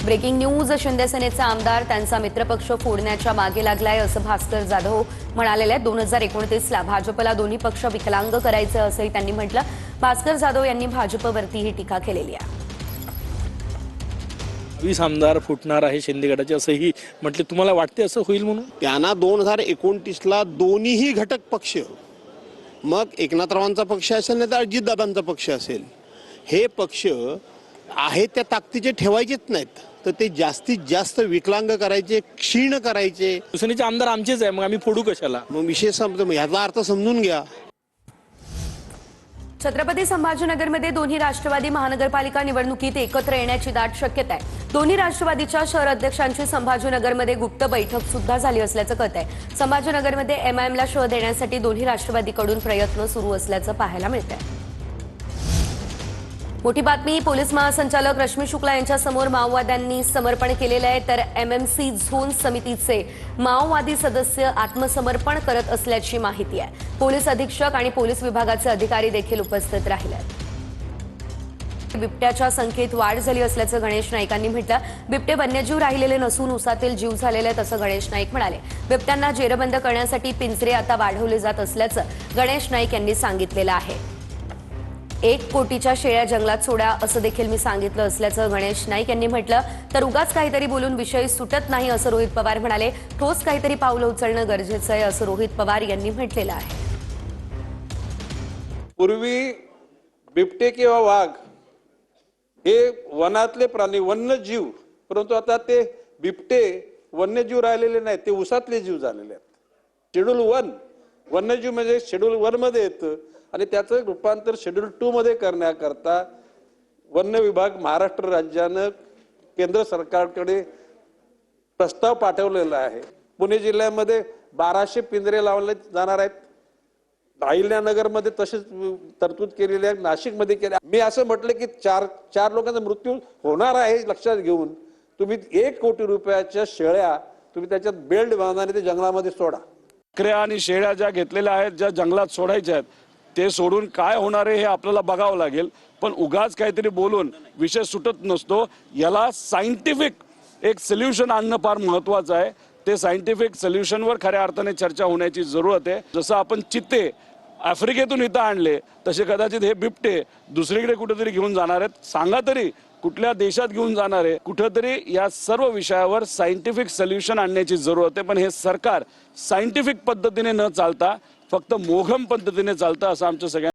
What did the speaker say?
Breaking news, Shinde सेनेचा आमदार त्यांचा मित्रपक्ष फोडण्याच्या मागे लागलाय असं भास्कर जाधव म्हणालेले आहेत। 2029ला भाजपला दोन्ही पक्ष विकलांग करायचे असंही त्यांनी म्हटलं। भास्कर जाधव यांनी भाजपवरती ही टीका केलेली आहे। 20 आमदार फुटणार आहे शिंदे गटाचे असंही म्हटले। तुम्हाला वाटते असं होईल म्हणून? त्यांना 2029ला दोन्हीही घटक पक्ष, मग एकनाथरावांचा पक्ष असेल नाही तर अजितदादांचा पक्ष असेल, हे पक्ष आहेत त्या ताकदीचे ठेवायचेच नाहीत, तर ते जास्तीत जास्त विकलांग करायचे, क्षीण करायचे। शिवसेनेचे आमदार आमचेच आहे, मग आम्ही फोडू कशाला? मग विषय समजून ह्याचा अर्थ समजून घ्या। छत्रपती संभाजीनगरमध्ये दोन्ही राष्ट्रवादी महानगरपालिका निवडणुकीत एकत्र येण्याची दाट शक्यता आहे। दोन्ही राष्ट्रवादीच्या शहर अध्यक्षांची संभाजीनगरमध्ये गुप्त बैठक सुद्धा झाली असल्याचं कळत आहे। संभाजीनगरमध्ये एमआयएमला शह देण्यासाठी दोन्ही राष्ट्रवादीकडून प्रयत्न सुरू असल्याचं पाहायला मिळतंय। मोठी बातमी, पोलीस महासंचालक रश्मी शुक्ला यांच्या समोर माओवाद्यांनी समर्पण केलेलं आहे, तर एमएमसी झोन समितीचे माओवादी सदस्य आत्मसमर्पण करत असल्याची माहिती आहे। पोलीस अधीक्षक आणि पोलीस विभागाचे अधिकारी देखील उपस्थित राहिले आहेत। बिबट्याच्या संख्येत वाढ झाली असल्याचं गणेश नाईकांनी म्हटलं। बिबटे वन्यजीव राहिलेले नसून उसातील जीव झालेले आहेत असं गणेश नाईक म्हणाले। बिबट्यांना जेरबंद करण्यासाठी पिंजरे आता वाढवले जात असल्याचं गणेश नाईक यांनी सांगितलेलं आहे। 1 कोटीच्या शेळ्या जंगलात सोडा असं देखील मी सांगितलं असल्याचं गणेश नाईक यांनी म्हटलं। तर उगाच काहीतरी बोलून विषय सुटत नाही असं रोहित पवार म्हणाले। ठोस काहीतरी पावलं उचलणं गरजेचं आहे असं रोहित पवार यांनी म्हटलेलं आहे। पूर्वी बिबटे किंवा वाघ हे वनातले प्राणी, वन्यजीव, परंतु आता ते बिबटे वन्यजीव राहिलेले नाहीत, ते उसातले जीव झालेले आहेत। शेड्यूल 1 वन्यजीव म्हणजे शेड्यूल 1 मध्ये येतं आणि त्याचं रूपांतर शेड्यूल 2 मध्ये करण्याकरता वन विभाग महाराष्ट्र राज्यानं केंद्र सरकारकडे प्रस्ताव पाठवलेला आहे। पुणे जिल्ह्यामध्ये 1200 पिंजरे लावले जाणार आहेत। अहिल्यानगरमध्ये तसेच तरतूद केलेली आहे, नाशिकमध्ये केली। मी असं म्हटलं की चार लोकांचा मृत्यू होणार आहे लक्षात घेऊन तुम्ही 1 कोटी रुपयाच्या शेळ्या तुम्ही त्याच्यात बेल्ट बांधून ते जंगलामध्ये सोडा। बकऱ्या आणि शेळ्या ज्या घेतलेल्या आहेत, ज्या जंगलात सोडायच्या आहेत, ते सोडून काय होणार आहे हे आपल्याला बघावं लागेल। पण उगाच काहीतरी बोलून विषय सुटत नसतो। याला सायंटिफिक एक सोल्युशन आणणं फार महत्त्वाचं आहे। ते सायंटिफिक सोल्युशनवर खऱ्या अर्थाने चर्चा होण्याची जरूरत आहे। जसं आपण चित्ते आफ्रिकेतून इथं आणले, तसे कदाचित हे बिबटे दुसरीकडे कुठेतरी घेऊन जाणार आहेत। सांगा तरी कुठल्या देशात घेऊन जाणार आहे? कुठेतरी या सर्व विषयावर सायंटिफिक सोल्युशन आणण्याची जरूरत आहे। पण हे सरकार सायंटिफिक पद्धतीने न चालता फक्त मोघम पद्धतीने चालतं असं आमचं सगळ्यांना